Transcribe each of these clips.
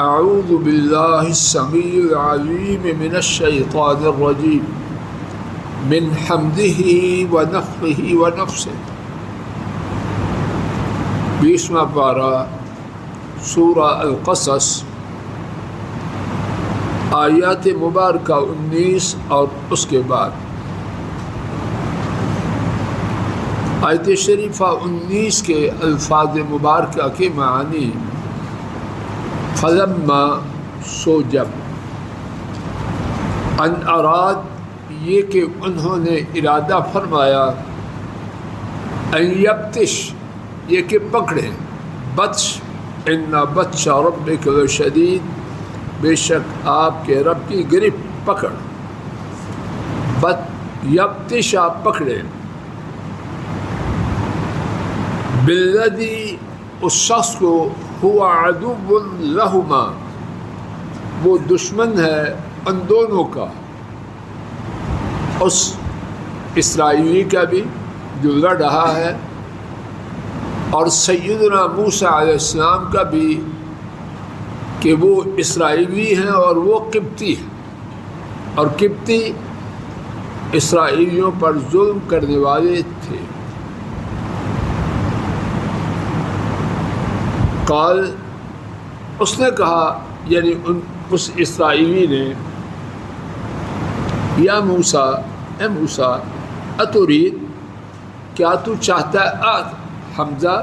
اعوذ باللہ السمیع العلیم من الشیطان الرجیم من حمدہ ونفخہ ونفثہ۔ 20واں پارہ سورہ القصص، آیات مبارکہ 19 اور اس کے بعد۔ آیت شریفہ 19 کے الفاظ مبارکہ کے معنی: فلما، سو جب، ان اراد، یہ کہ انہوں نے ارادہ فرمایا، ان یبتش، یہ کہ پکڑیں، بطش، ان بطش ربک لشدید، بے شک آپ کے رب کی گرفت پکڑ، یبتش آپ پکڑیں، بالذی، اس شخص کو، ہوا عدو لہما، وہ دشمن ہے ان دونوں کا، اس اسرائیلی کا بھی جو لڑ رہا ہے، اور سیدنا موسیٰ علیہ السلام کا بھی کہ وہ اسرائیلی ہیں اور وہ قبطی ہیں، اور قبطی اسرائیلیوں پر ظلم کرنے والے تھے۔ قال، اس نے کہا، یعنی اس اسرائیلی نے، یا موسیٰ، اے موسیٰ، اترید، کیا تو چاہتا ہے، حمزہ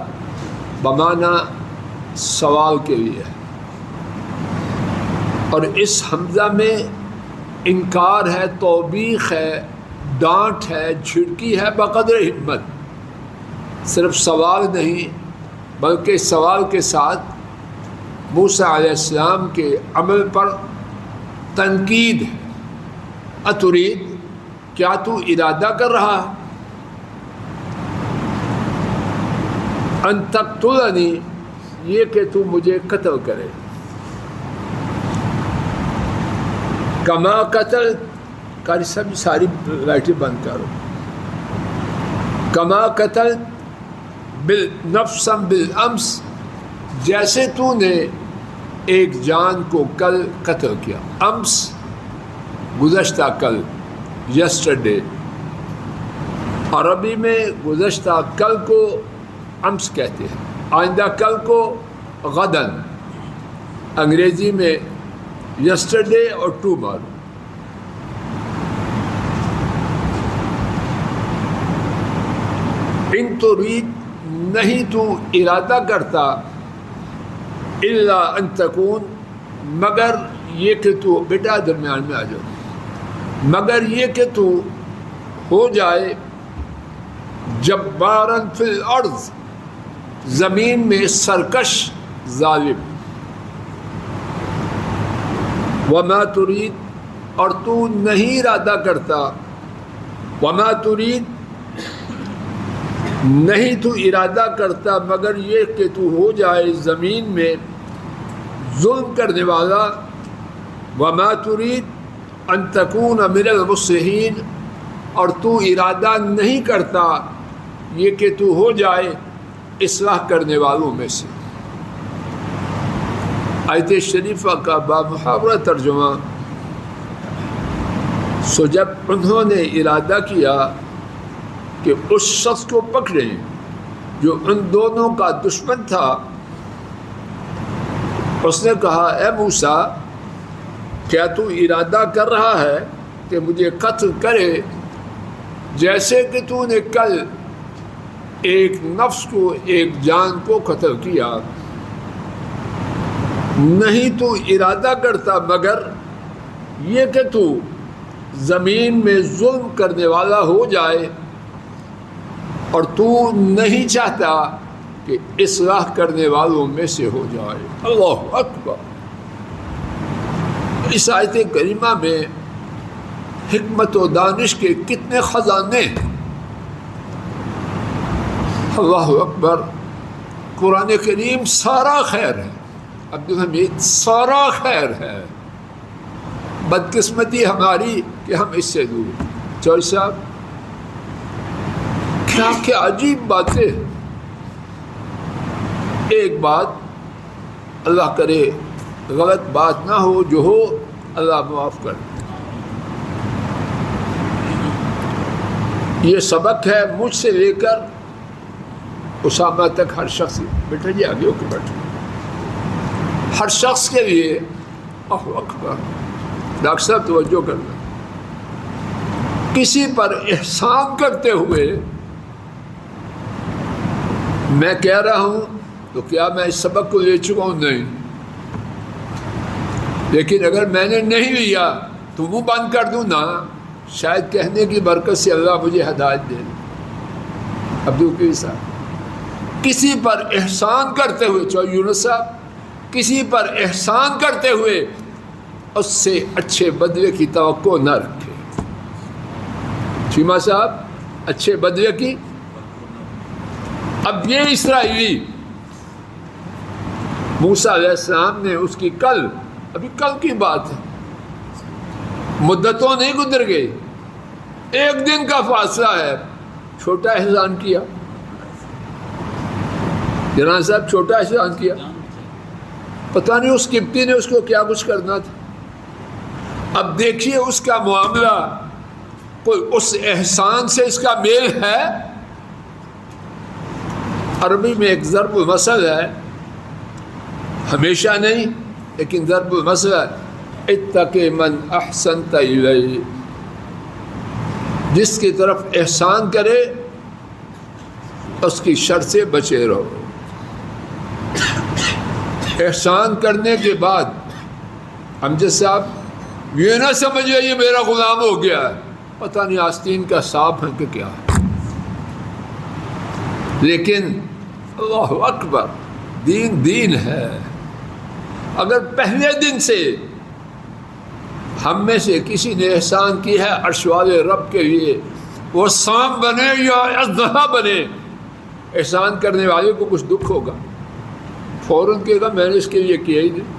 بمعنی سوال کے لیے، اور اس حمزہ میں انکار ہے، توبیخ ہے، ڈانٹ ہے، جھڑکی ہے بقدر ہمت، صرف سوال نہیں بلکہ سوال کے ساتھ موسیٰ علیہ السلام کے عمل پر تنقید ہے۔ اترید، کیا تو ارادہ کر رہا ہے، ان تقتلنی، یہ کہ تو مجھے قتل کرے، کما قتل، کاری سب ساری لائٹیں بند کرو، کما قتل نفسا بالامس، جیسے تو نے ایک جان کو کل قتل کیا۔ امس گزشتہ کل، یسٹرڈے، عربی میں گزشتہ کل کو امس کہتے ہیں، آئندہ کل کو غدن، انگریزی میں یسٹرڈے اور ٹمارو۔ ان ترید، نہیں تو ارادہ کرتا، الا ان تکون، مگر یہ کہ تو، بیٹا درمیان میں آ جاؤ، مگر یہ کہ تو ہو جائے جبارا فی الارض، زمین میں سرکش، ظالم، وما ترید، اور تو نہیں ارادہ کرتا، وما ترید، نہیں تو ارادہ کرتا مگر یہ کہ تو ہو جائے زمین میں ظلم کرنے والا، وما ترید ان تکون من المصلحین، اور تو ارادہ نہیں کرتا یہ کہ تو ہو جائے اصلاح کرنے والوں میں سے۔ آیت شریفہ کا بامحاورہ ترجمہ: سو جب انہوں نے ارادہ کیا کہ اس شخص کو پکڑیں جو ان دونوں کا دشمن تھا، اس نے کہا، اے موسیٰ، کیا تو ارادہ کر رہا ہے کہ مجھے قتل کرے، جیسے کہ تو نے کل ایک نفس کو، ایک جان کو قتل کیا؟ نہیں تو ارادہ کرتا مگر یہ کہ تو زمین میں ظلم کرنے والا ہو جائے، اور تو نہیں چاہتا کہ اصلاح کرنے والوں میں سے ہو جائے۔ اللہ اکبر۔ اس آیت کریمہ میں حکمت و دانش کے کتنے خزانے ہیں۔ اللہ اکبر۔ قرآن کریم سارا خیر ہے، عبدالحمید، سارا خیر ہے، بدقسمتی ہماری کہ ہم اس سے دور۔ چوہر صاحب، کیا عجیب باتیں۔ ایک بات اللہ کرے غلط بات نہ ہو، جو ہو اللہ معاف کر۔ یہ سبق ہے مجھ سے لے کر اسامہ تک، ہر شخص، بیٹا جی آگے ہو کے بیٹھو، ہر شخص کے لیے۔ اللہ اکبر، ڈاکٹر صاحب توجہ کرنا، کسی پر احسان کرتے ہوئے میں کہہ رہا ہوں تو کیا میں اس سبق کو لے چکا ہوں؟ نہیں، لیکن اگر میں نے نہیں لیا تو منہ بند کر دوں نا، شاید کہنے کی برکت سے اللہ مجھے ہدایت دے۔ عبدالقیر صاحب، کسی پر احسان کرتے ہوئے، چاہے یونس صاحب، کسی پر احسان کرتے ہوئے اس سے اچھے بدلے کی توقع نہ رکھے۔ چیمہ صاحب، اچھے بدلے کی۔ اب یہ اسرائیلی موسیٰ علیہ السلام نے اس کی ابھی کل کی بات ہے، مدتوں نہیں گزر گئی، ایک دن کا فاصلہ ہے، چھوٹا احسان کیا۔ جناب صاحب، چھوٹا احسان کیا، پتہ نہیں اس قبطی نے اس کو کیا کچھ کرنا تھا۔ اب دیکھیے اس کا معاملہ، کوئی اس احسان سے اس کا میل ہے؟ عربی میں ایک ضرب المثل ہے، ہمیشہ نہیں لیکن ضرب المثل ہے، اتق من احسنت الیہ، جس کی طرف احسان کرے اس کی شر سے بچے رہو۔ احسان کرنے کے بعد امجد صاحب یہ نہ سمجھے یہ میرا غلام ہو گیا ہے، پتہ نہیں آستین کا سانپ ہے کہ کیا ہے، لیکن اللہ اکبر، دین دین ہے۔ اگر پہلے دن سے ہم میں سے کسی نے احسان کی ہے عرش والے رب کے لیے، وہ سانپ بنے یا اژدہا بنے، احسان کرنے والے کو کچھ دکھ ہوگا، فوراً کہے گا میں نے اس کے لیے کیا ہی نہیں۔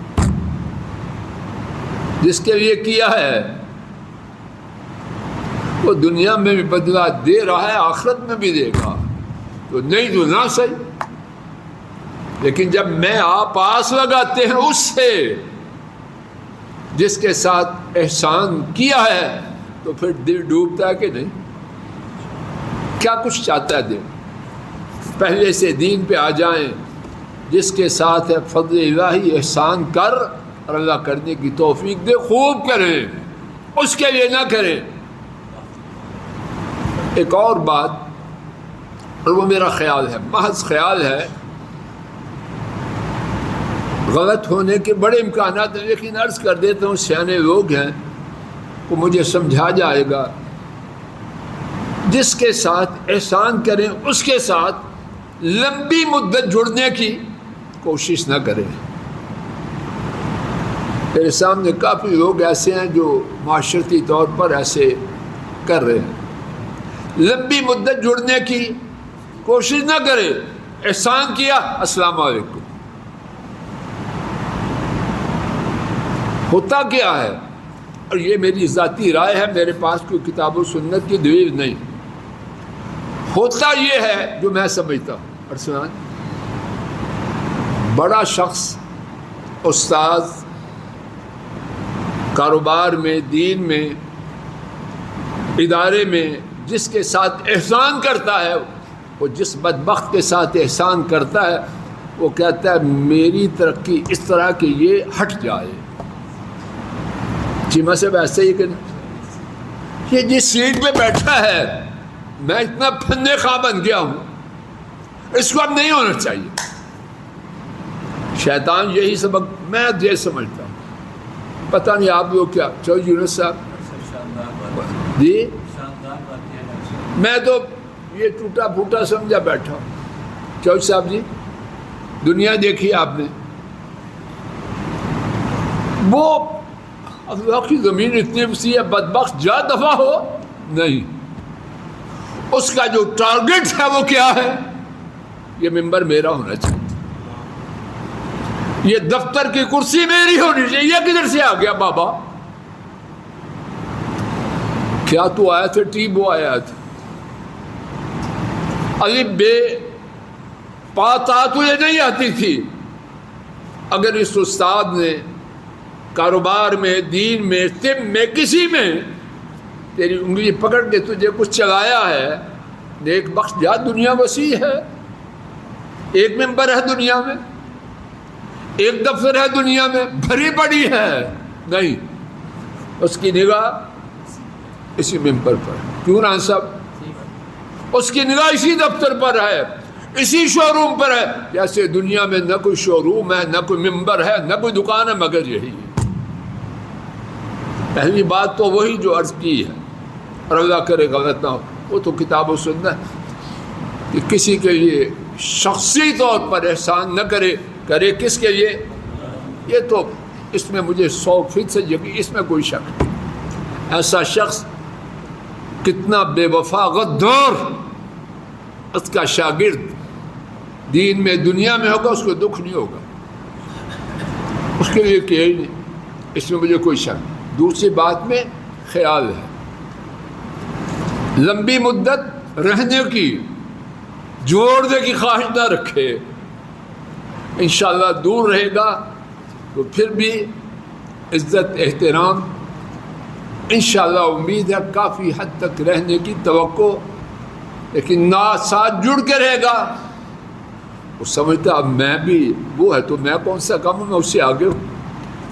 جس کے لیے کیا ہے وہ دنیا میں بھی بدلہ دے رہا ہے، آخرت میں بھی دے گا، تو نہیں تو نہ صحیح۔ لیکن جب میں آپ آس لگاتے ہیں اس سے جس کے ساتھ احسان کیا ہے، تو پھر دل ڈوبتا ہے کہ نہیں؟ کیا کچھ چاہتا ہے دل؟ پہلے سے دین پہ آ جائیں، جس کے ساتھ ہے فضل الہی، احسان کر اور اللہ کرنے کی توفیق دے، خوب کریں، اس کے لیے نہ کریں۔ ایک اور بات، اور وہ میرا خیال ہے، محض خیال ہے، غلط ہونے کے بڑے امکانات ہیں، لیکن عرض کر دیتا ہوں، سیانے لوگ ہیں، وہ مجھے سمجھا جائے گا، جس کے ساتھ احسان کریں اس کے ساتھ لمبی مدت جڑنے کی کوشش نہ کریں۔ میرے سامنے کافی لوگ ایسے ہیں جو معاشرتی طور پر ایسے کر رہے ہیں، لمبی مدت جڑنے کی کوشش نہ کریں۔ احسان کیا، السلام علیکم، ہوتا کیا ہے، اور یہ میری ذاتی رائے ہے، میرے پاس کوئی کتاب و سنت کی دلیل نہیں، ہوتا یہ ہے جو میں سمجھتا ہوں۔ ارسلان، بڑا شخص، استاذ، کاروبار میں، دین میں، ادارے میں جس کے ساتھ احسان کرتا ہے، وہ جس بدبخت کے ساتھ احسان کرتا ہے، وہ کہتا ہے میری ترقی اس طرح کہ یہ ہٹ جائے۔ چیمہ سے ویسے ہی کہ یہ جس سیٹ پہ بیٹھا ہے میں اتنا پھندے خواہ بن گیا ہوں، اس کو اب نہیں ہونا چاہیے۔ شیطان یہی سبق میں یہ سمجھتا ہوں، پتہ نہیں آپ لوگ کیا۔ چلو یونس صاحب جی، میں تو یہ ٹوٹا پھوٹا سمجھا بیٹھا ہوں۔ چوچ صاحب جی، دنیا دیکھی آپ نے، وہ اللہ کی زمین اتنی وسیع ہے، بدبخت جا دفع ہو نہیں، اس کا جو ٹارگٹ ہے وہ کیا ہے؟ یہ ممبر میرا ہونا چاہیے، یہ دفتر کی کرسی میری ہونی چاہیے۔ یہ کدھر سے آ گیا بابا؟ کیا تو آیا تھا؟ ٹیبو آیا تھا، الف بے پا تا تجھے نہیں آتی تھی؟ اگر اس استاد نے کاروبار میں، دین میں، طب میں، کسی میں تیری انگلی پکڑ کے تجھے کچھ چلایا ہے، نیک بخش جا، دنیا وسیع ہے، ایک ممبر ہے دنیا میں، ایک دفتر ہے دنیا میں، بھری پڑی ہے، نہیں، اس کی نگاہ اسی ممبر پر ہے، کیوں نہ صاحب، اس کی نگاہ اسی دفتر پر ہے، اسی شو روم پر ہے، جیسے دنیا میں نہ کوئی شو روم ہے، نہ کوئی ممبر ہے، نہ کوئی دکان ہے، مگر یہی ہے۔ پہلی بات تو وہی جو عرض کی ہے، اور اللہ کرے غلط نہ ہو، وہ تو کتاب و سنت کہ کسی کے لیے شخصی طور پر احسان نہ کرے کس کے لیے؟ یہ تو اس میں مجھے 100% یقین، اس میں کوئی شک نہیں۔ ایسا شخص کتنا بے وفا غدار اس کا شاگرد دین میں دنیا میں ہوگا، اس کو دکھ نہیں ہوگا، اس کے لیے کہ ہی نہیں، اس میں مجھے کوئی شک نہیں۔ دوسری بات میں خیال ہے، لمبی مدت رہنے کی، جوڑنے کی خواہش نہ رکھے، انشاءاللہ دور رہے گا تو پھر بھی عزت احترام انشاءاللہ امید ہے کافی حد تک رہنے کی توقع، لیکن نہ ساتھ جڑ کے رہے گا، وہ سمجھتا اب میں بھی وہ ہے تو میں کون سا کم ہوں، میں اس سے آگے ہوں،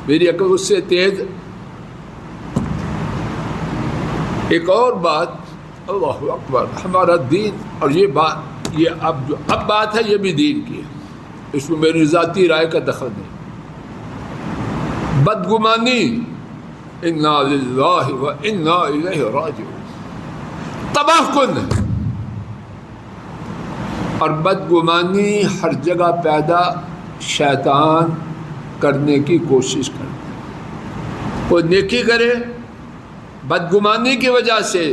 میری عقل اس سے تیز۔ ایک اور بات، اللہ اکبر، ہمارا دین، اور یہ بات، یہ اب بات ہے، یہ بھی دین کی ہے، اس میں میری ذاتی رائے کا دخل نہیں۔ بدگمانی، انا للہ و انا الیہ راجعون، تباہ کن ہے، اور بدگمانی ہر جگہ پیدا شیطان کرنے کی کوشش کرتا ہے۔ کوئی نیکی کرے، بدگمانی کی وجہ سے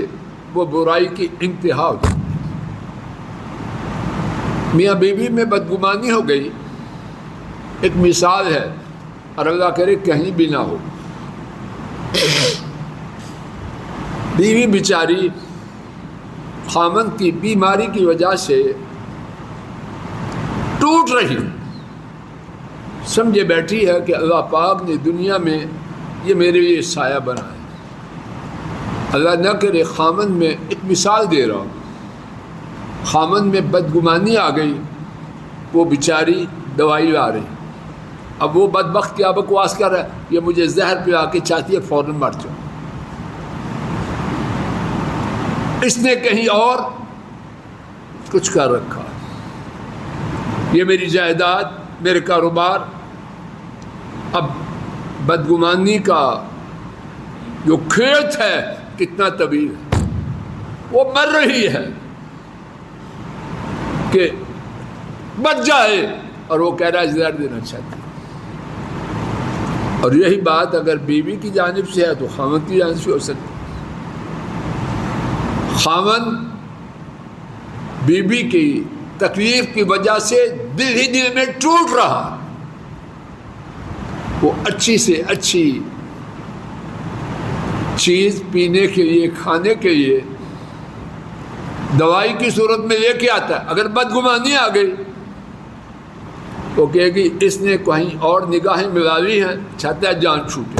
وہ برائی کی انتہا ہو جاتی ہے۔ میاں بیوی میں بدگمانی ہو گئی، ایک مثال ہے، اور اللہ کرے کہیں بھی نہ ہو۔ بیوی بیچاری خامند کی بیماری کی وجہ سے ٹوٹ رہی، سمجھے بیٹھی ہے کہ اللہ پاک نے دنیا میں یہ میرے لیے سایہ بنا ہے۔ اللہ نہ کرے خامند میں، ایک مثال دے رہا ہوں، خامند میں بدگمانی آ گئی، وہ بیچاری دوائی لا رہی، اب وہ بدبخت کیا بکواس کر رہا ہے، یہ مجھے زہر پلا کے چاہتی ہے فوراً مر جاؤ۔ اس نے کہیں اور کچھ کر رکھا، یہ میری جائیداد، میرے کاروبار، اب بدگمانی کا جو کھیت ہے کتنا طویل ہے، وہ مر رہی ہے کہ بچ جائے، اور وہ کہہ رہا ہے زہر دینا چاہتی ہے۔ اور یہی بات اگر بیوی کی جانب سے ہے تو خاوند کی جانب سے ہو سکتی ہے۔ خاوند بیوی کی تکلیف کی وجہ سے دل ہی دل میں ٹوٹ رہا، وہ اچھی سے اچھی چیز پینے کے لیے، کھانے کے لیے دوائی کی صورت میں لے کے آتا ہے، اگر بدگمانی آ گئی تو کہے گی اس نے کہیں اور نگاہیں ملا لی ہیں، چاہتا ہے جان چھوٹے۔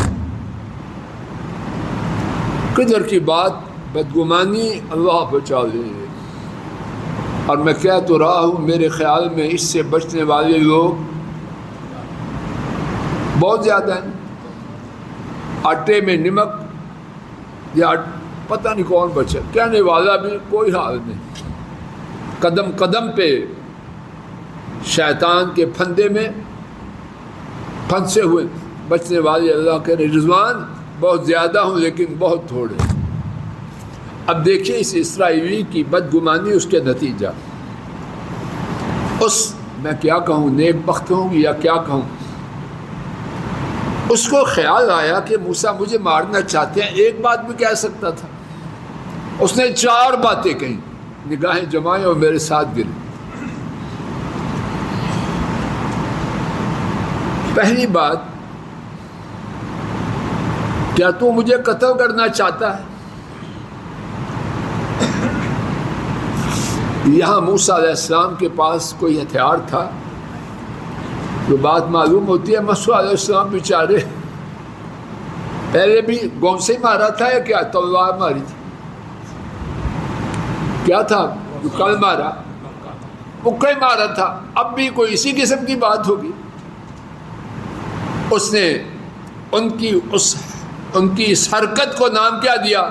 قدر کی بات، بدگمانی، اللہ بچا لے۔ اور میں کہہ تو رہا ہوں، میرے خیال میں اس سے بچنے والے لوگ بہت زیادہ ہیں۔ آٹے میں نمک، یا پتہ نہیں کون بچے، کہنے والا بھی کوئی حال نہیں، قدم قدم پہ شیطان کے پھندے میں پھنسے ہوئے بچنے والے اللہ کے رضوان بہت زیادہ ہوں، لیکن بہت تھوڑے۔ اب دیکھیے اس اسرائیلی کی بدگمانی، اس کے نتیجہ، میں کیا کہوں، نیک بخت کہوں یا کیا کہوں، اس کو خیال آیا کہ موسیٰ مجھے مارنا چاہتے ہیں، ایک بات بھی کہہ سکتا تھا، اس نے 4 باتیں کہیں، نگاہیں جمائیں اور میرے ساتھ گرے۔ پہلی بات، کیا تو مجھے قتل کرنا چاہتا ہے؟ یہاں موسیٰ علیہ السلام کے پاس کوئی ہتھیار تھا؟ جو بات معلوم ہوتی ہے، موسیٰ علیہ السلام بیچارے پہلے بھی گون سے مارا تھا یا کیا تلوار ماری تھی؟ کیا تھا جو کل مارا؟ مکے مارا تھا. اب بھی کوئی اسی قسم کی بات ہوگی. اس نے ان کی اس حرکت کو نام کیا دیا؟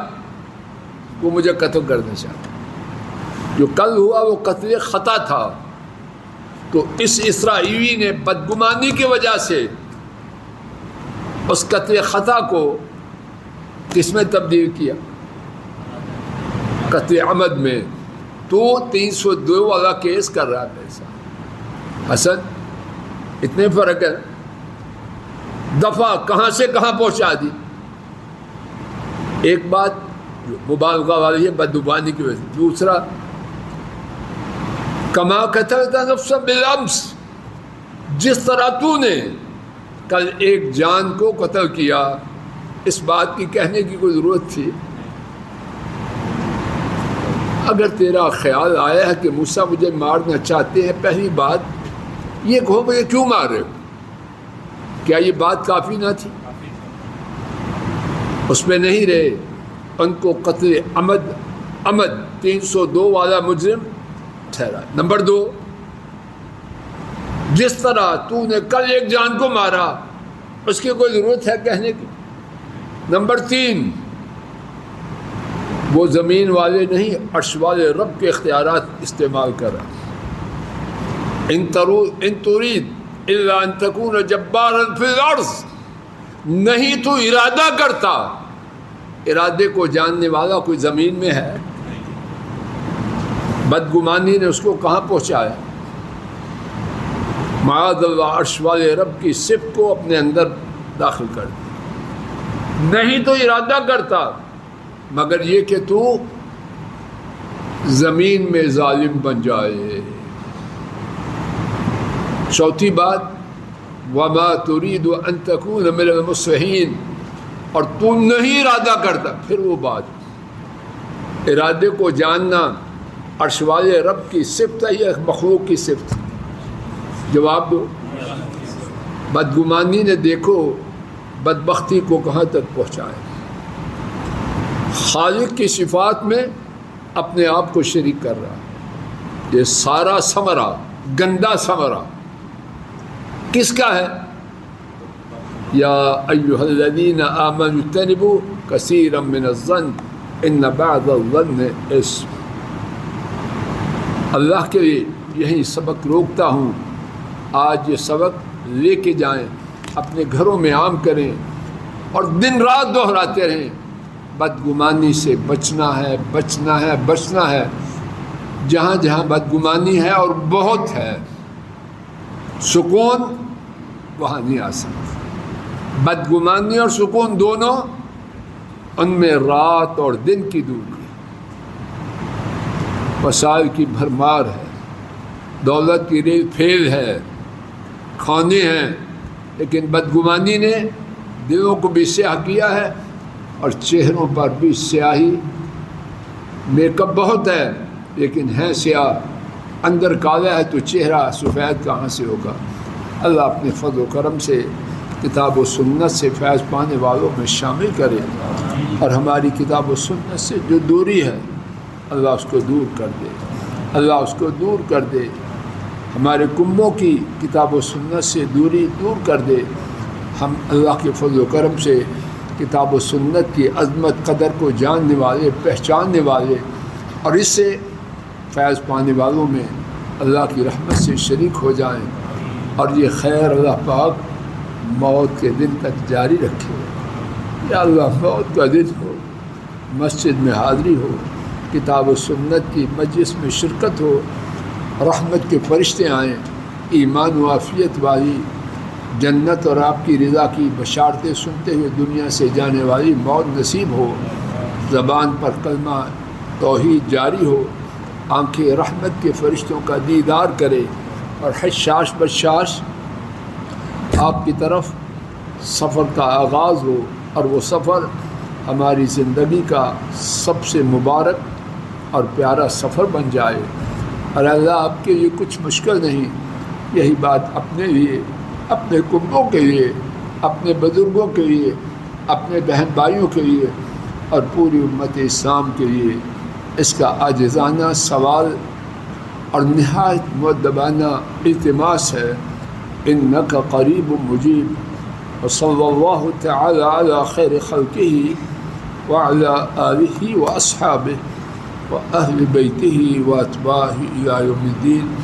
وہ مجھے قتل کرنا چاہتا. جو کل ہوا وہ قتل خطا تھا. تو اس اسرائیلی نے بدگمانی کی وجہ سے اس قتل خطا کو کس میں تبدیل کیا؟ قتل عمد میں. تو 302 والا کیس کر رہا ہے میرے ساتھ. حسن اتنے فرق ہے. دفعہ کہاں سے کہاں پہنچا دی. ایک بات مبالغہ والی ہے بدگمانی کی وجہ سے. دوسرا کما قتلت نفسا بالامس، جس طرح تو نے کل ایک جان کو قتل کیا. اس بات کی کہنے کی کوئی ضرورت تھی؟ اگر تیرا خیال آیا ہے کہ موسیٰ مجھے مارنا چاہتے ہیں، پہلی بات یہ کہو مجھے کیوں مار رہے ہو؟ کیا یہ بات کافی نہ تھی؟ اس میں نہیں رہے. ان کو قتل عمد 302 والا مجرم ٹھہرا. نمبر 2، جس طرح تو نے کل ایک جان کو مارا، اس کی کوئی ضرورت ہے کہنے کی؟ نمبر 3، وہ زمین والے نہیں عرش والے رب کے اختیارات استعمال کر رہا. ان ترید الا ان تکون جبارا فی الارض، نہیں تو ارادہ کرتا. ارادے کو جاننے والا کوئی زمین میں ہے؟ بدگمانی نے اس کو کہاں پہنچایا؟ معاذ اللہ، عرش والے رب کی صفت کو اپنے اندر داخل کر دیا. نہیں تو ارادہ کرتا مگر یہ کہ تو زمین میں ظالم بن جائے. چوتھی بات، وما ترید ان تکون من المصلحین، اور تو نہیں ارادہ کرتا. پھر وہ بات، ارادے کو جاننا عرش والے رب کی صفت ہے یا مخلوق کی صفت؟ جواب دو. بدگمانی نے دیکھو بدبختی کو کہاں تک پہنچایا. خالق کی صفات میں اپنے آپ کو شریک کر رہا. یہ سارا ثمرہ، گندا ثمرہ کس کا ہے؟ یا ایھا الذین آمنوا اجتنبوا کثیرا من الظن ان بعض الظن اثم. اللہ کے لیے یہی سبق روکتا ہوں. آج یہ سبق لے کے جائیں، اپنے گھروں میں عام کریں اور دن رات دہراتے رہیں. بدگمانی سے بچنا ہے، بچنا ہے، بچنا ہے. جہاں جہاں بدگمانی ہے اور بہت ہے، سکون وہاں نہیں آ سکتا. بدگمانی اور سکون دونوں، ان میں رات اور دن کی دوری ہے. وسائل کی بھرمار ہے، دولت کی ریل پھیل ہے، کھانے ہیں، لیکن بدگمانی نے دلوں کو بھی سیاہ کیا ہے اور چہروں پر بھی سیاہی. میک اپ بہت ہے لیکن ہے سیاہ، اندر کالا ہے تو چہرہ سفید کہاں سے ہوگا. اللہ اپنے فضل و کرم سے کتاب و سنت سے فیض پانے والوں میں شامل کرے، اور ہماری کتاب و سنت سے جو دوری ہے اللہ اس کو دور کر دے. اللہ اس کو دور کر دے. ہمارے کنبوں کی کتاب و سنت سے دوری دور کر دے. ہم اللہ کے فضل و کرم سے کتاب و سنت کی عظمت قدر کو جاننے والے، پہچاننے والے، اور اس سے فیض پانے والوں میں اللہ کی رحمت سے شریک ہو جائیں. اور یہ خیر اللہ پاک موت کے دن تک جاری رکھے. یا اللہ موت کا دن ہو، مسجد میں حاضری ہو، کتاب و سنت کی مجلس میں شرکت ہو، رحمت کے فرشتے آئیں، ایمان و عافیت والی جنت اور آپ کی رضا کی بشارتیں سنتے ہوئے دنیا سے جانے والی موت نصیب ہو. زبان پر کلمہ توحید جاری ہو، آنکھیں رحمت کے فرشتوں کا دیدار کرے، اور حشاش بشاش آپ کی طرف سفر کا آغاز ہو، اور وہ سفر ہماری زندگی کا سب سے مبارک اور پیارا سفر بن جائے. اور اللہ آپ کے لیے کچھ مشکل نہیں. یہی بات اپنے لیے، اپنے کنبوں کے لیے، اپنے بزرگوں کے لیے اپنے بہن بھائیوں کے لیے اور پوری امت اسلام کے لیے اس کا عاجزانہ سوال اور نہایت مؤدبانہ التماس ہے۔ انک قریب مجیب وصلی اللہ تعالی علی خیر خلقہ وعلی آلہ واصحابہ واہل بیتہ واتباعہ الی یوم الدین۔